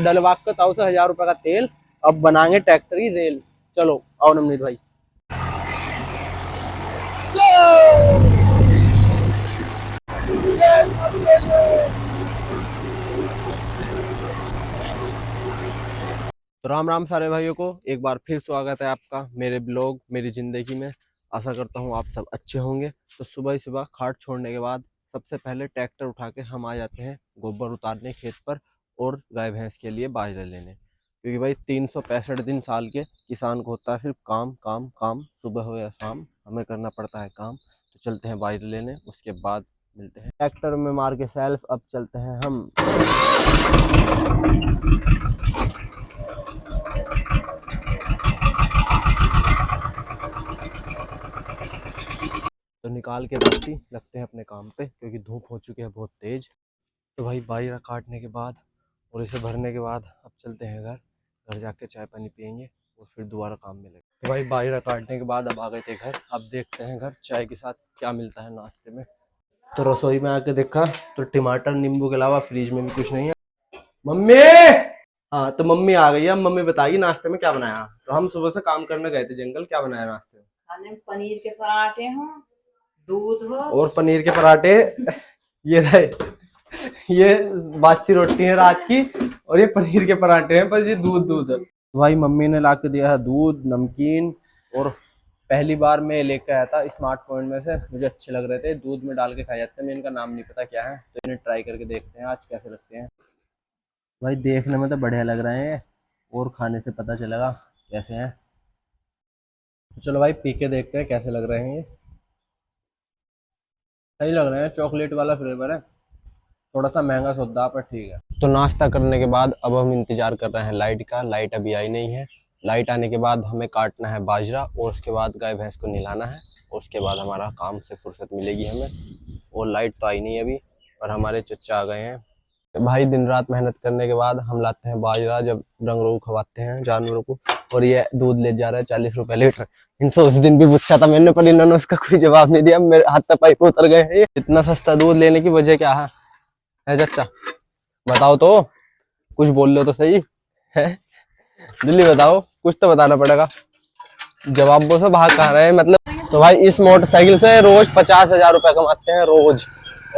डलवा के ताऊ से 1000 रुपए का तेल, अब बनाएंगे ट्रैक्टर की रेल। चलो आओ नवनीत भाई। तो राम राम सारे भाइयों को, एक बार फिर स्वागत है आपका मेरे ब्लॉग मेरी ज़िंदगी में। आशा करता हूँ आप सब अच्छे होंगे। तो सुबह ही सुबह खाट छोड़ने के बाद सबसे पहले ट्रैक्टर उठा के हम आ जाते हैं गोबर उतारने खेत पर और गाय भैंस के लिए बाजरा लेने, क्योंकि भाई 365 दिन साल के किसान को होता है सिर्फ काम काम काम, सुबह हो या शाम हमें करना पड़ता है काम। तो चलते हैं बाजरा लेने, उसके बाद मिलते हैं। ट्रैक्टर में मार के सेल्फ अब चलते हैं हम। तो निकाल के रस्सी लगते हैं अपने काम पे, क्योंकि धूप हो चुकी है बहुत तेज। तो भाई बाजरा काटने के बाद और इसे भरने के बाद अब चलते हैं घर। घर जाके चाय पानी पियेंगे और फिर दोबारा काम में लगे। तो भाई बाजरा काटने के बाद अब आ गए थे घर। अब देखते हैं घर चाय के साथ क्या मिलता है नाश्ते में। तो रसोई में आके देखा तो टमाटर नींबू के अलावा फ्रिज में भी कुछ नहीं है। मम्मी, हाँ तो मम्मी आ गई है। अब मम्मी बताएगी नाश्ते में क्या बनाया। तो हम सुबह से काम करने गए थे जंगल, क्या बनाया नाश्ते में? खाने में पनीर के पराठे हो, दूध हो और पनीर के पराठे ये रहे, ये बासी रोटी है रात की और ये पनीर के पराठे हैं, बस ये दूध दूध है। भाई मम्मी ने ला के दिया है दूध नमकीन, और पहली बार मैं लेकर आया था स्मार्ट पॉइंट में से, मुझे अच्छे लग रहे थे, दूध में डाल के खाए जाते हैं। मैं इनका नाम नहीं पता क्या है, तो इन्हें ट्राई करके देखते हैं आज कैसे लगते हैं। भाई देखने में तो बढ़िया लग रहे हैं और खाने से पता चलेगा कैसे हैं। तो चलो भाई पी के देखते हैं कैसे लग रहे हैं। ये सही लग रहे हैं, चॉकलेट वाला फ्लेवर है, थोड़ा सा महंगा सौदा पर ठीक है। तो नाश्ता करने के बाद अब हम इंतजार कर रहे हैं लाइट का। लाइट अभी आई नहीं है। लाइट आने के बाद हमें काटना है बाजरा और उसके बाद गाय भैंस को नहलाना है और उसके बाद हमारा काम से फुर्सत मिलेगी हमें। और लाइट तो आई नहीं अभी, और हमारे चचा आ गए हैं। तो भाई दिन रात मेहनत करने के बाद हम लाते हैं बाजरा, जब डंगरों को खवाते हैं जानवरों को। और ये दूध ले जा रहा है 40 रुपए लीटर। इनसे उस दिन भी पूछा था मैंने, पर इन्होंने उसका कोई जवाब नहीं दिया। मेरे हाथ तक पाइप उतर गए हैं। इतना सस्ता दूध लेने की वजह क्या है चचा? बताओ तो, कुछ बोल लो तो सही है। जल्दी बताओ, कुछ तो बताना पड़ेगा। जवाबों से भाग कहाँ रहे हैं मतलब। तो भाई इस मोटरसाइकिल से रोज 50,000 रुपए कमाते हैं रोज।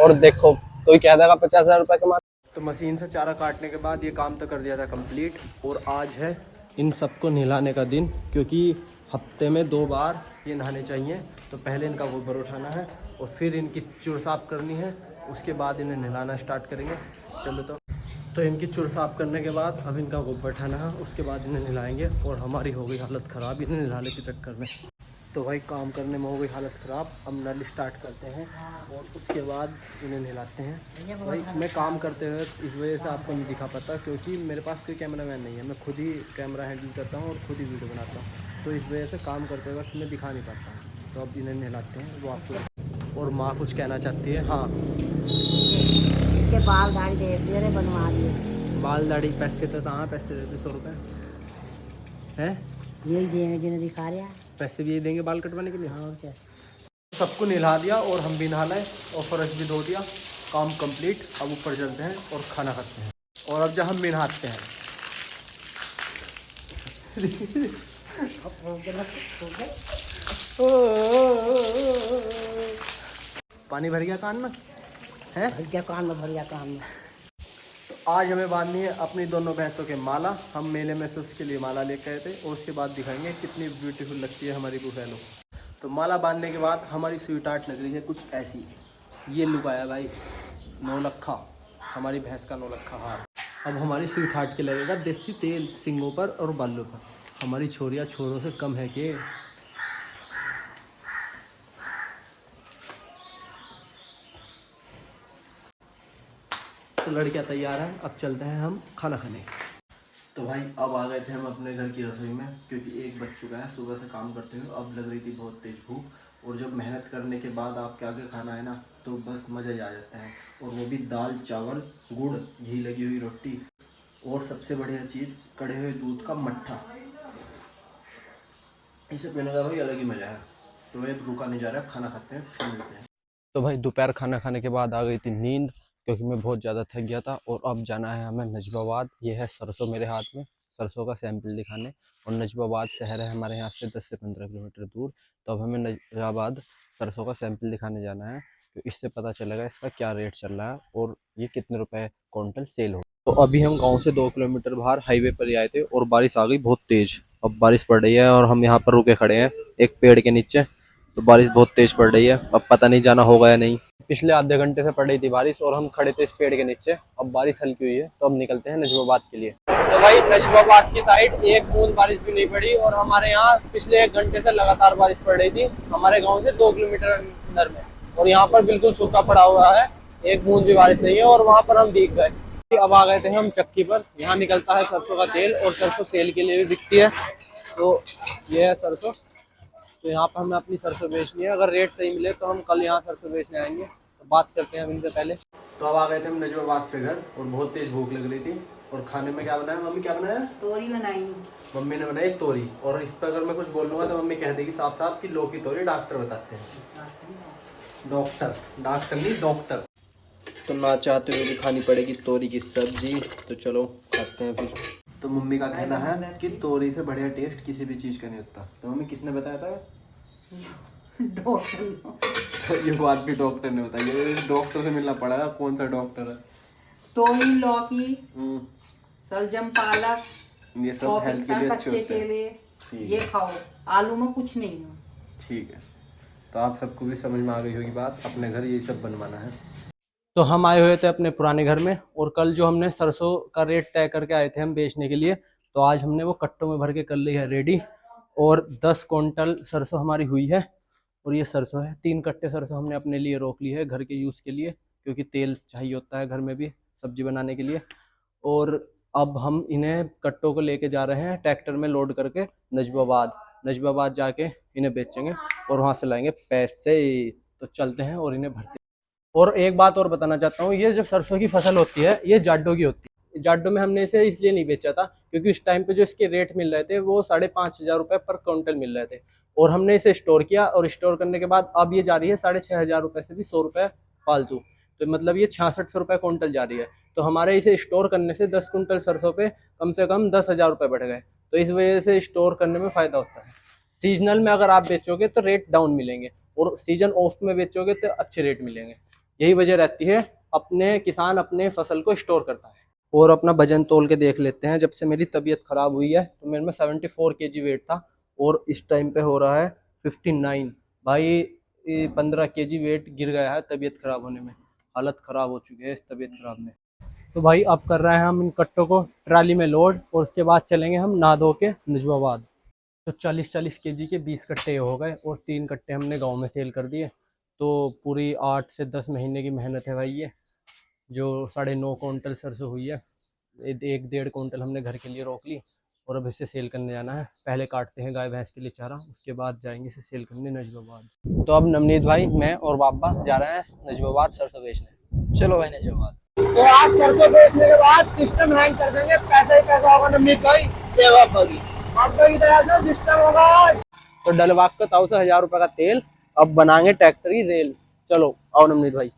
और देखो कोई कह देगा 50,000 रुपए कमाते। तो मशीन से चारा काटने के बाद ये काम तो कर दिया था कंप्लीट, और आज है इन सबको नहलाने का दिन, क्योंकि हफ्ते में 2 बार ये नहाने चाहिए। तो पहले इनका गोबर उठाना है और फिर इनकी चुर साफ करनी है, उसके बाद इन्हें नहलाना स्टार्ट करेंगे। चलो तो इनकी चुर साफ करने के बाद अब इनका गोबर उठाना है, उसके बाद इन्हें नहलाएंगे। और हमारी हो गई हालत ख़राब इन्हें नहलाने के चक्कर में। तो भाई काम करने में हो गई हालत ख़राब। अब नल स्टार्ट करते हैं और उसके बाद इन्हें नहलाते हैं। भाई मैं काम करते हुए इस वजह से आपको नहीं दिखा पाता, क्योंकि मेरे पास कोई कैमरामैन नहीं है। मैं खुद ही कैमरा हैंडल करता हूँ और खुद ही वीडियो बनाता हूँ, तो इस वजह से काम करते वक्त मैं दिखा नहीं पाता हूँ। तो अब इन्हें नहलाते हैं वो आपको। और माँ कुछ कहना चाहती है। हाँ, इसके बाल दाढ़ी दे दिए, बनवा दिए। बाल दाढ़ी पैसे तो कहाँ पैसे देते 100 रुपये हैं, यही देंगे जिन्हें दिखा रहा है। पैसे भी यही देंगे बाल कटवाने के लिए। हाँ क्या सबको नहला दिया और हम भी नहाए और फर्श भी धो दिया। काम कंप्लीट। अब ऊपर चलते हैं और खाना खाते हैं। और अब जब हम भी नहाते हैं पानी भर गया कान में है। भर गया कान में, भर गया कान में। तो आज हमें बांधनी है अपनी दोनों भैंसों के माला। हम मेले में से उसके लिए माला लेकर आए थे, और उसके बाद दिखाएंगे कितनी ब्यूटीफुल लगती है हमारी बुफैलो। तो माला बांधने के बाद हमारी स्वीट आर्ट लग रही है कुछ ऐसी। ये लुक आया भाई, नौलखा, हमारी भैंस का नौलखा हार। अब हमारी स्वीट हार्ट के लगेगा देसी तेल सिंगों पर और बालों पर। हमारी छोरियाँ छोरों से कम है कि। तो लड़कियाँ तैयार हैं, अब चलते हैं हम खाना खाने। तो भाई अब आ गए थे हम अपने घर की रसोई में, क्योंकि 1 बज चुका है सुबह से काम करते हुए। अब लग रही थी बहुत तेज़ भूख, और जब मेहनत करने के बाद आपके आगे खाना है ना, तो बस मज़ा ही आ जाता है। और वो भी दाल चावल गुड़ घी लगी हुई रोटी, और सबसे बढ़िया चीज़ कड़े हुए दूध का मट्ठा। इसे पीने का भाई अलग ही मज़ा है। तो मैं रुका नहीं जा रहा, खाना खाते हैं फिर मिलते हैं। तो भाई दोपहर खाना खाने के बाद आ गई थी नींद, क्योंकि मैं बहुत ज़्यादा थक गया था। और अब जाना है हमें नजबाबाद। ये है सरसों मेरे हाथ में, सरसों का सैंपल दिखाने। और नजबाबाद शहर है हमारे यहाँ से 10 से 15 किलोमीटर दूर। तो अब हमें नजबाबाद सरसों का सैंपल दिखाने जाना है, तो इससे पता चलेगा इसका क्या रेट चल रहा है और ये कितने रुपए क्विंटल सेल हो। तो अभी हम गांव से 2 किलोमीटर बाहर हाईवे पर ही आए थे और बारिश आ गई बहुत तेज। अब बारिश पड़ रही है और हम यहाँ पर रुके खड़े हैं एक पेड़ के नीचे। तो बारिश बहुत तेज पड़ रही है, अब पता नहीं जाना होगा या नहीं। पिछले आधे घंटे से पड़ रही थी बारिश और हम खड़े थे इस पेड़ के नीचे। अब बारिश हल्की हुई है तो अब निकलते हैं नजबाबाद के लिए। तो भाई नजबाबाद की साइड एक बूंद बारिश भी नहीं पड़ी और हमारे यहाँ पिछले 1 घंटे से लगातार बारिश पड़ रही थी हमारे गाँव से 2 किलोमीटर अंदर में। और यहाँ पर बिल्कुल सूखा पड़ा हुआ है, एक बूंद भी बारिश नहीं है और वहाँ पर हम भीग गए। अब आ गए थे हम चक्की पर। यहाँ निकलता है सरसों का तेल और सरसों सेल के लिए भी बिकती है। तो ये है सरसों। तो यहाँ पर हमें अपनी सरसों बेचनी है। अगर रेट सही मिले तो हम कल यहाँ सरसों बेचने आएंगे। तो बात करते हैं अब इनसे पहले। तो अब आ गए थे हम नजबाबाद से घर और बहुत तेज भूख लग रही थी। और खाने में क्या बनाया मम्मी, क्या बनाया? तोरी बनाई। मम्मी ने बनाई तोरी। और इस पर अगर मैं कुछ बोलूँगा तो मम्मी कह देगी साफ साफ कि लौकी तोरी डॉक्टर बताते हैं। डॉक्टर नहीं, डॉक्टर। तो ना चाहते हुए भी खानी पड़ेगी तोरी की सब्जी। तो चलो खाते हैं फिर। तो मम्मी का कहना है कि तोरी से बढ़िया टेस्ट किसी भी चीज़ का नहीं होता। तो मम्मी किसने बताया था? डॉक्टर। ये बात भी डॉक्टर ने बताई है। डॉक्टर से मिलना पड़ेगा, कौन सा डॉक्टर है? तोरी, लौकी, सलजम, पालक, ये सब हेल्थ के लिए अच्छे होते हैं। ये खाओ, आलू में कुछ नहीं है। ठीक है, तो आप सबको भी समझ में आ गई होगी बात। अपने घर यही सब बनवाना है। तो हम आए हुए थे अपने पुराने घर में और कल जो हमने सरसों का रेट तय करके आए थे हम बेचने के लिए, तो आज हमने वो कट्टों में भर के कर ली है रेडी। और 10 क्विंटल सरसों हमारी हुई है। और ये सरसों है, 3 कट्टे सरसों हमने अपने लिए रोक ली है घर के यूज़ के लिए, क्योंकि तेल चाहिए होता है घर में भी सब्जी बनाने के लिए। और अब हम इन्हें कट्टों को लेके जा रहे हैं ट्रैक्टर में लोड करके नजबाबाद जाके इन्हें बेचेंगे और वहाँ से लाएंगे पैसे। तो चलते हैं और इन्हें भरते हैं। और एक बात और बताना चाहता हूँ, ये जो सरसों की फसल होती है ये जाडो की होती है। जाडो में हमने इसे इसलिए नहीं बेचा था क्योंकि उस टाइम पे जो इसके रेट मिल रहे थे वो 5,500 रुपये पर क्विंटल मिल रहे थे। और हमने इसे स्टोर किया और स्टोर करने के बाद अब ये जा रही है 6,500 रुपये से भी 100 रुपये फालतू। तो मतलब ये 6600 रुपये क्विंटल जा रही है। तो हमारे इसे स्टोर करने से 10 कुंटल सरसों पे कम से कम 10,000 रुपये बढ़ गए। तो इस वजह से स्टोर करने में फ़ायदा होता है। सीजनल में अगर आप बेचोगे तो रेट डाउन मिलेंगे और सीजन ऑफ में बेचोगे तो अच्छे रेट मिलेंगे। यही वजह रहती है, अपने किसान अपने फसल को स्टोर करता है। और अपना वजन तोल के देख लेते हैं। जब से मेरी तबीयत ख़राब हुई है तो मेरे में 74 kg वेट था और इस टाइम पे हो रहा है 59। भाई 15 kg वेट गिर गया है तबीयत ख़राब होने में। हालत ख़राब हो चुकी है इस तबीयत ख़राब में। तो भाई अब कर रहे हैं हम इन कट्टों को ट्राली में लोड और उसके बाद चलेंगे हम नहा धो के नजबाबाद। तो 40-40 kg के 20 कट्टे हो गए और 3 कट्टे हमने गांव में सेल कर दिए। तो पूरी 8 से 10 महीने की मेहनत है भाई ये, जो 9.5 क्विंटल सरसों हुई है। 1-1.5 क्विंटल हमने घर के लिए रोक ली और अब इसे सेल करने जाना है। पहले काटते हैं गाय भैंस के लिए चारा, उसके बाद जाएंगे इसे सेल करने नजबाबाद। तो अब नवनीत भाई, मैं और बाबा जा रहे हैं नजबाबाद सरसों बेचने। चलो भाई नजबाबाद। तो आज सरसों बेचने के बाद सिस्टम हैंग कर देंगे, पैसा ही पैसा होगा नवनीत भाई। जय बाबा की तरह से सिस्टम होगा। तो डलवाक का 1,000 रुपये का तेल, अब बनाएंगे ट्रैक्टर की रेल। चलो आओ नवनीत भाई।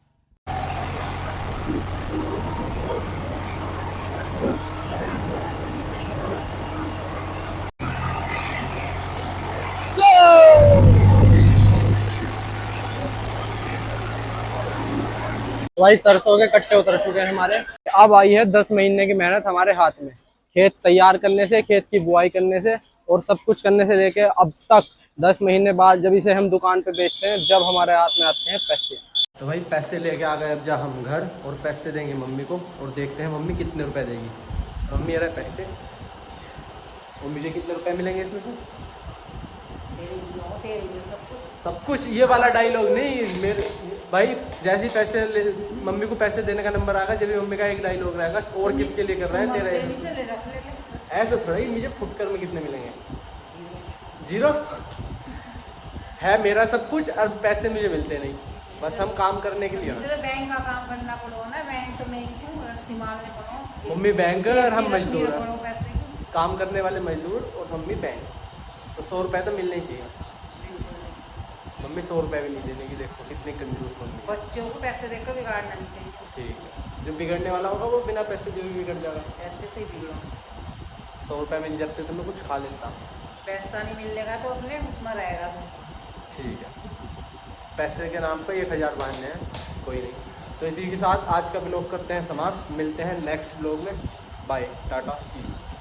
भाई सरसों के कट्टे उतर चुके हैं हमारे। अब आई है 10 महीने की मेहनत हमारे हाथ में। खेत तैयार करने से, खेत की बुआई करने से और सब कुछ करने से लेके अब तक 10 महीने बाद जब इसे हम दुकान पे बेचते हैं, जब हमारे हाथ में आते हैं पैसे। तो भाई पैसे लेके आ गए अब जा हम घर और पैसे देंगे मम्मी को और देखते हैं मम्मी कितने रुपए देगी। मम्मी आ रहा है पैसे और मुझे कितने रुपए मिलेंगे इसमें से? सब कुछ। ये वाला डायलॉग नहीं मेरे भाई। जैसे पैसे मम्मी को पैसे देने का नंबर आएगा जब भी मम्मी का एक डायलॉग रहेगा, और किसके लिए कर रहा है तेरा। ऐसा थोड़ा ही मुझे फुटकर में कितने मिलेंगे? 0 है मेरा सब कुछ और पैसे मुझे मिलते नहीं। बस हम काम करने के लिए बैंक का काम करना पड़ो ना। बैंक तो मैं ही हूँ, संभालने पड़ो। मम्मी बैंकर और हम मजदूर, काम करने वाले मजदूर और मम्मी बैंक। तो 100 रुपये तो मिलने ही चाहिए। मम्मी 100 रुपये भी नहीं देने की, देखो कितने कंजूस मम्मी। बच्चों को पैसे देकर बिगाड़ना नहीं चाहिए। ठीक है। जो बिगड़ने वाला होगा वो बिना पैसे दिए भी बिगड़ जाएगा। ऐसे से ही बिगड़ो। 100 रुपये मिल जाते तो मैं कुछ खा लेता। पैसा नहीं मिलेगा तो अपने उसमें रहेगा तो। ठीक है, पैसे के नाम पे 1000 बहाने हैं, कोई नहीं। तो इसी के साथ आज का ब्लॉग करते हैं समाप्त, मिलते हैं नेक्स्ट ब्लॉग में। बाय, टाटा, सी यू।